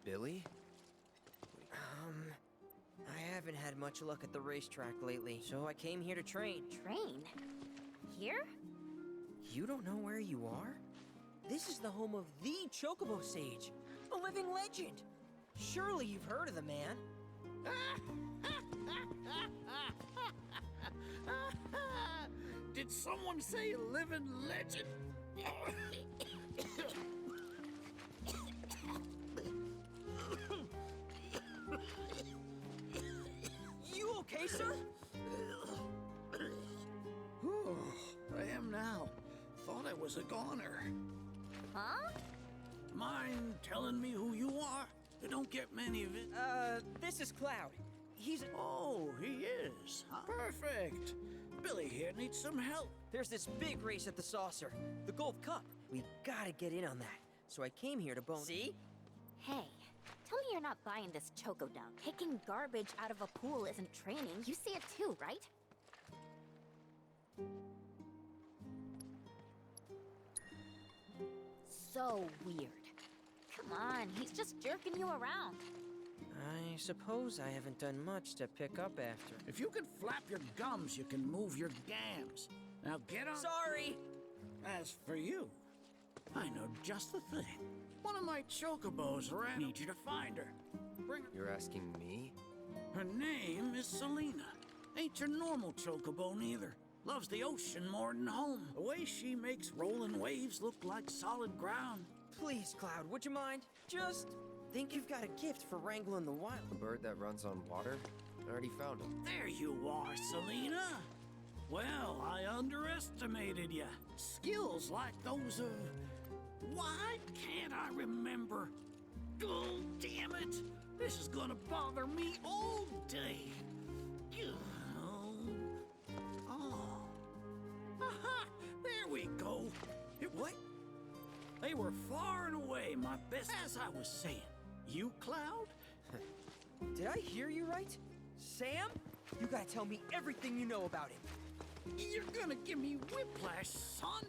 Billy? I haven't had much luck at the racetrack lately, so I came here to train. Train? Here? You don't know where you are? This is the home of the Chocobo Sage, a living legend. Surely you've heard of the man. Did someone say living legend? You okay, sir? I am now. Thought I was a goner. Huh? Mind telling me who you are? I don't get many of it. This is Cloud. He's a... Oh, he is. Perfect. Billy here needs some help. There's this big race at the Saucer, the Gold Cup. We gotta get in on that. So I came here to bone... See? Hey, tell me you're not buying this Choco Dunk. Picking garbage out of a pool isn't training. You see it too, right? So weird. Come on, he's just jerking you around. I suppose I haven't done much to pick up after. If you can flap your gums, you can move your gams. Now get on. Sorry! As for you, I know just the thing. One of my chocobos ran. Need you to find her. Bring her. You're asking me? Her name is Selena. Ain't your normal chocobo neither. Loves the ocean more than home. The way she makes rolling waves look like solid ground. Please, Cloud, would you mind? Just think you've got a gift for wrangling the wild. A bird that runs on water? I already found him. There you are, Selena. Well, I underestimated you. Skills like those of... Why can't I remember? Oh, damn it. This is gonna bother me all day. Oh. Aha! There we go. What? They were far and away my best. As I was saying, you, Cloud? Did I hear you right? Sam? You gotta tell me everything you know about him. You're gonna give me whiplash, son.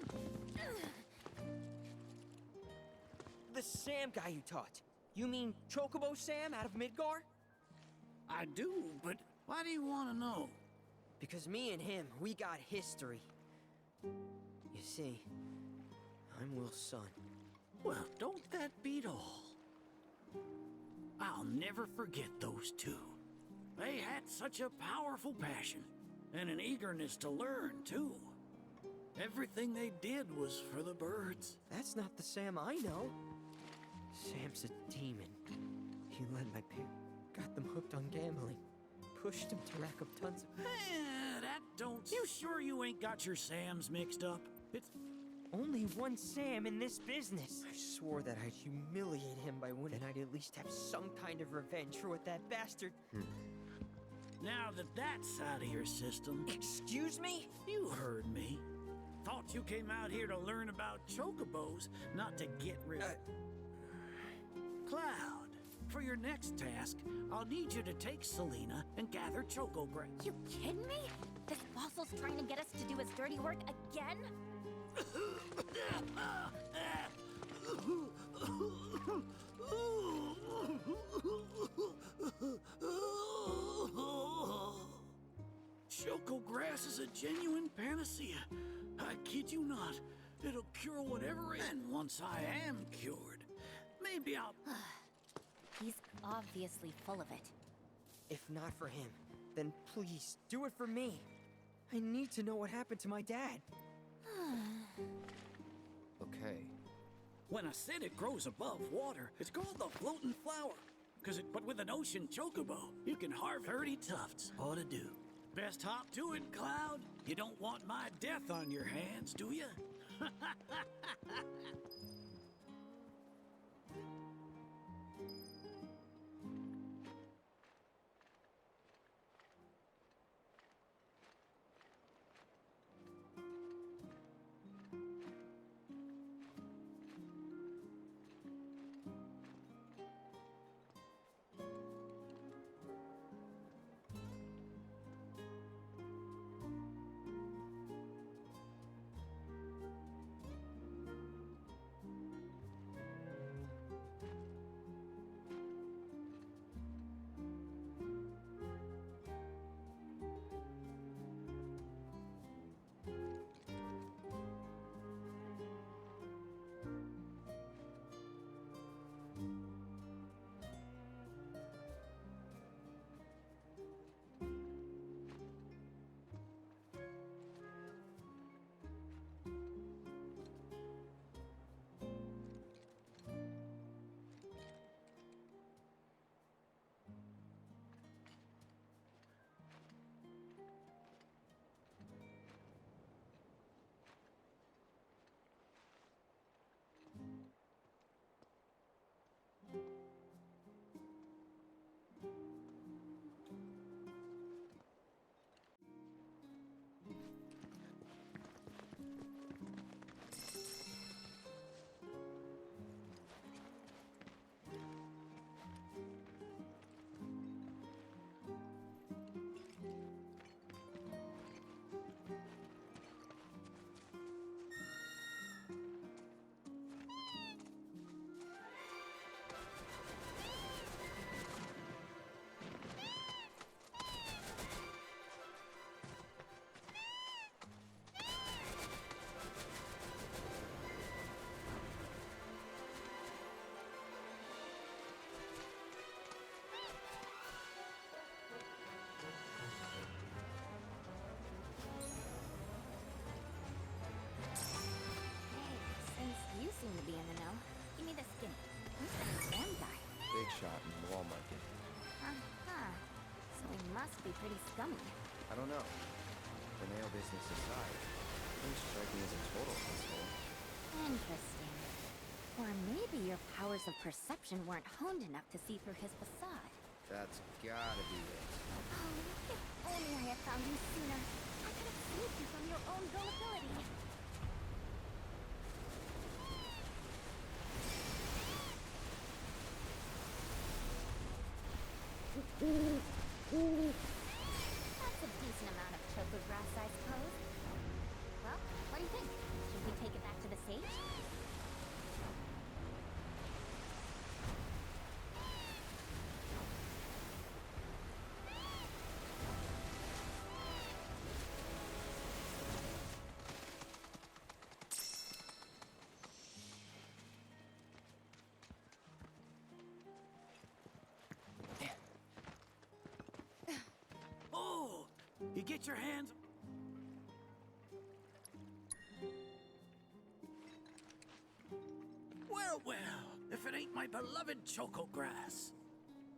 The Sam guy you taught. You mean Chocobo Sam out of Midgar? I do, but why do you want to know? Because me and him, we got history. You see, I'm Will's son. Well, don't that beat all? I'll never forget those two. They had such a powerful passion, and an eagerness to learn, too. Everything they did was for the birds. That's not the Sam I know. Sam's a demon. He led my parents, got them hooked on gambling, pushed them to rack up tons of... That don't... You sure you ain't got your Sams mixed up? It's... Only one Sam in this business. I swore that I'd humiliate him by winning. Then I'd at least have some kind of revenge for what that bastard... Now that that's out of your system... Excuse me? You heard me. Thought you came out here to learn about chocobos, not to get rid of... Cloud, for your next task, I'll need you to take Selena and gather choco grass. You kidding me? This fossil's trying to get us to do his dirty work again? Choco grass is a genuine panacea. I kid you not. It'll cure whatever. And once I am cured, maybe I'll... He's obviously full of it. If not for him, then please, do it for me. I need to know what happened to my dad. Okay. When I said it grows above water, it's called the floating flower. But with an ocean chocobo, you can harvest 30 tufts. Ought to do. Best hop to it, Cloud. You don't want my death on your hands, do you? shot in the wall market. Uh-huh. So he must be pretty scummy. I don't know. The nail business aside, things strike me as a total asshole. Interesting. Or maybe your powers of perception weren't honed enough to see through his facade. That's gotta be it. Oh, if only I had found you sooner. I could have saved you from your own gullibility. That's a decent amount of choco grass, I suppose. Well, what do you think? Should we take it back to the sage? Oh, you get your hands. Well, well, if it ain't my beloved choco grass.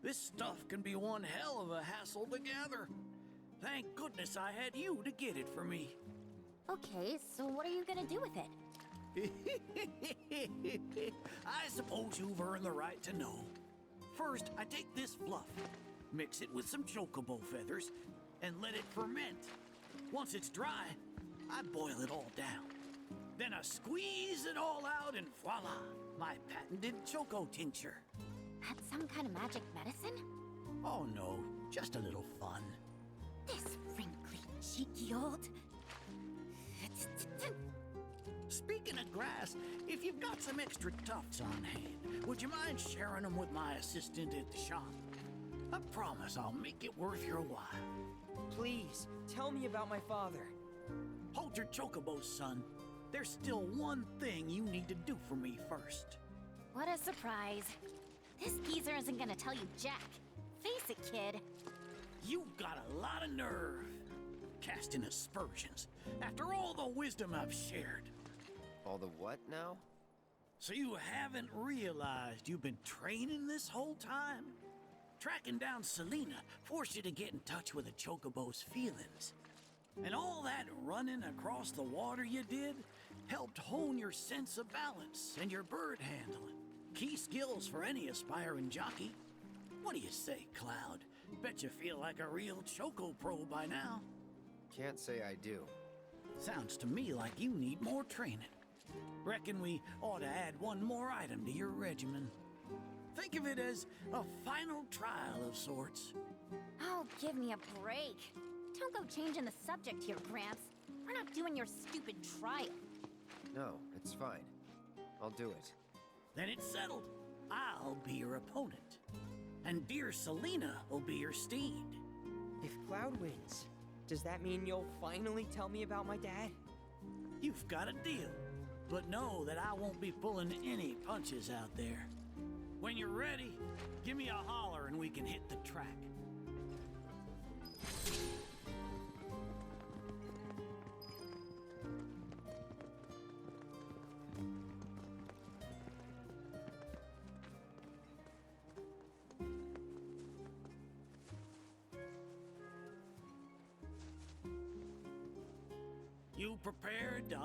This stuff can be one hell of a hassle to gather. Thank goodness I had you to get it for me. Okay, so what are you gonna do with it? I suppose you've earned the right to know. First, I take this fluff, mix it with some chocobo feathers, and let it ferment. Once it's dry, I boil it all down. Then I squeeze it all out and voila, my patented choco tincture. That's some kind of magic medicine? Oh no, just a little fun. This wrinkly, cheeky old... Speaking of grass, if you've got some extra tufts on hand, would you mind sharing them with my assistant at the shop? I promise I'll make it worth your while. Please, tell me about my father. Hold your chocobos, son. There's still one thing you need to do for me first. What a surprise. This geezer isn't gonna tell you jack. Face it, kid. You've got a lot of nerve. Casting aspersions after all the wisdom I've shared. All the what now? So you haven't realized you've been training this whole time? Tracking down Selena forced you to get in touch with a chocobo's feelings. And all that running across the water you did helped hone your sense of balance and your bird handling. Key skills for any aspiring jockey. What do you say, Cloud? Bet you feel like a real choco pro by now. Can't say I do. Sounds to me like you need more training. Reckon we ought to add one more item to your regimen. Think of it as a final trial of sorts. Oh, give me a break. Don't go changing the subject here, Gramps. We're not doing your stupid trial. No, it's fine. I'll do it. Then it's settled. I'll be your opponent. And dear Selena will be your steed. If Cloud wins, does that mean you'll finally tell me about my dad? You've got a deal. But know that I won't be pulling any punches out there. When you're ready, give me a holler and we can hit the track. You prepared to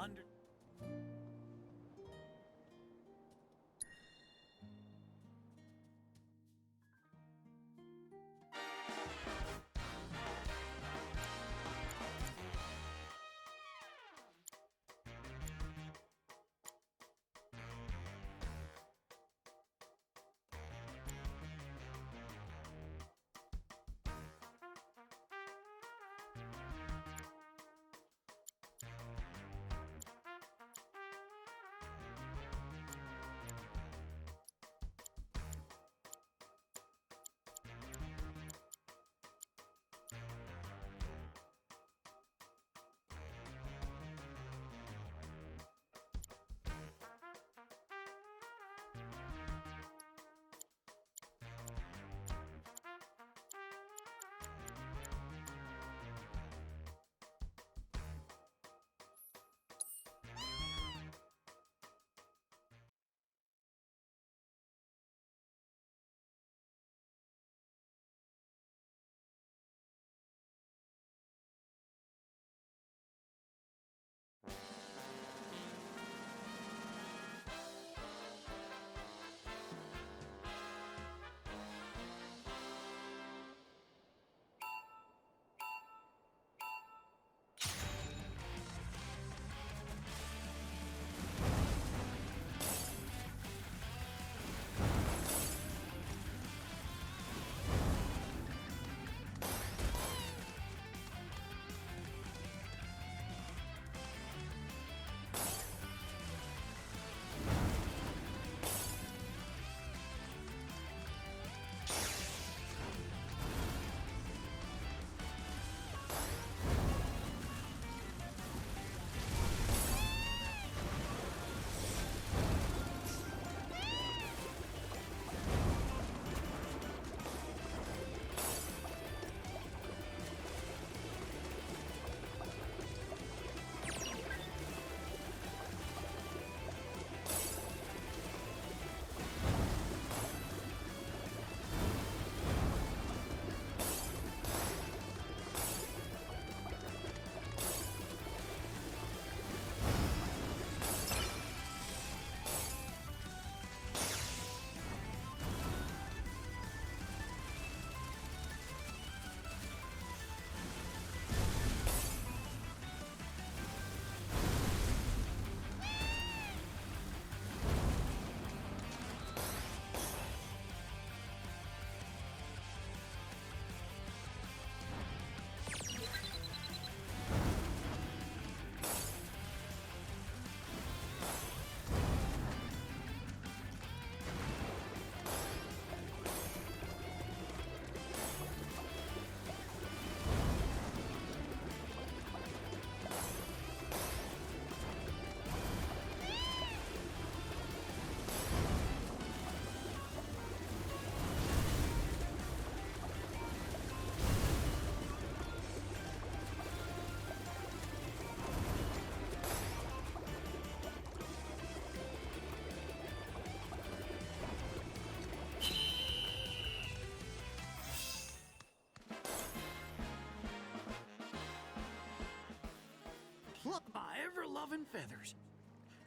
above in feathers.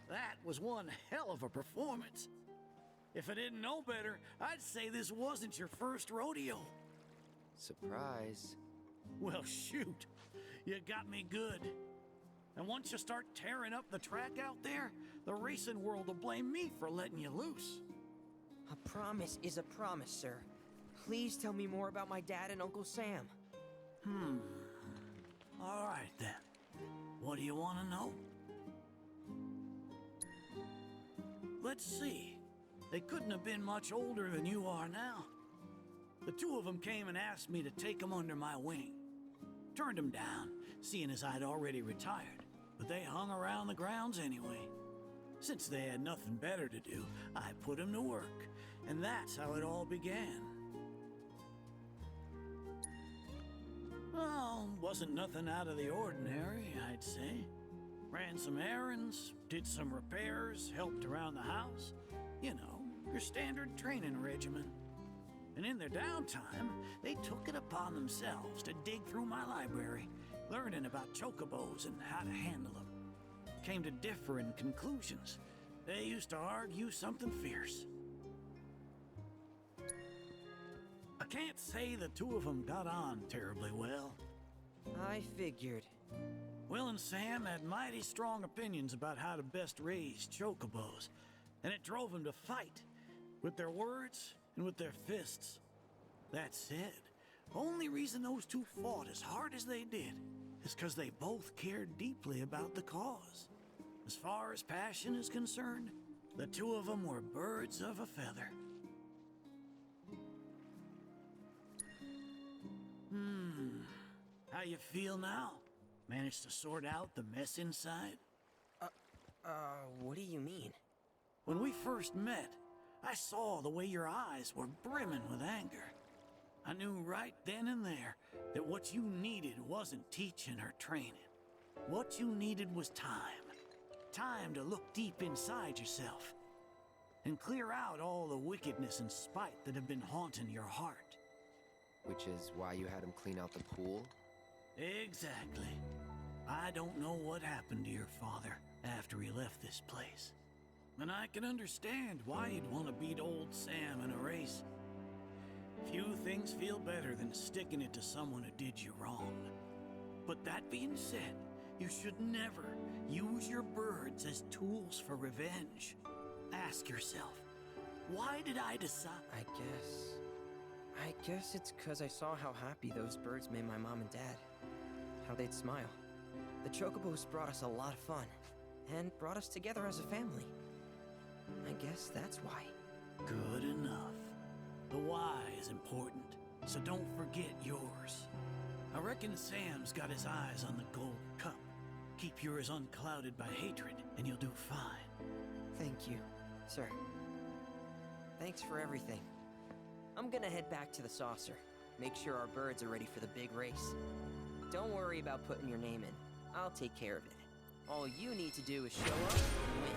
That was one hell of a performance. If I didn't know better, I'd say this wasn't your first rodeo. Surprise. Well, shoot. You got me good. And once you start tearing up the track out there, the racing world will blame me for letting you loose. A promise is a promise, sir. Please tell me more about my dad and Uncle Sam. All right, then. What do you want to know? Let's see. They couldn't have been much older than you are now. The two of them came and asked me to take them under my wing. Turned them down, seeing as I'd already retired, but they hung around the grounds anyway. Since they had nothing better to do, I put them to work, and that's how it all began. Well, wasn't nothing out of the ordinary, I'd say. Ran some errands, did some repairs, helped around the house. You know, your standard training regimen. And in their downtime, they took it upon themselves to dig through my library, learning about chocobos and how to handle them. Came to differing conclusions. They used to argue something fierce. I can't say the two of them got on terribly well. I figured. Will and Sam had mighty strong opinions about how to best raise chocobos, and it drove them to fight, with their words and with their fists. That said, only reason those two fought as hard as they did is because they both cared deeply about the cause. As far as passion is concerned, the two of them were birds of a feather. How you feel now? Managed to sort out the mess inside? What do you mean? When we first met, I saw the way your eyes were brimming with anger. I knew right then and there that what you needed wasn't teaching or training. What you needed was time. Time to look deep inside yourself and clear out all the wickedness and spite that have been haunting your heart. Which is why you had him clean out the pool? Exactly. I don't know what happened to your father after he left this place. And I can understand why you'd want to beat old Sam in a race. Few things feel better than sticking it to someone who did you wrong. But that being said, you should never use your birds as tools for revenge. Ask yourself, why did I decide? I guess it's 'cause I saw how happy those birds made my mom and dad. How they'd smile. The chocobos brought us a lot of fun, and brought us together as a family. I guess that's why. Good enough. The why is important, so don't forget yours. I reckon Sam's got his eyes on the gold cup. Keep yours unclouded by hatred, and you'll do fine. Thank you, sir. Thanks for everything. I'm gonna head back to the saucer. Make sure our birds are ready for the big race. Don't worry about putting your name in. I'll take care of it. All you need to do is show up and win.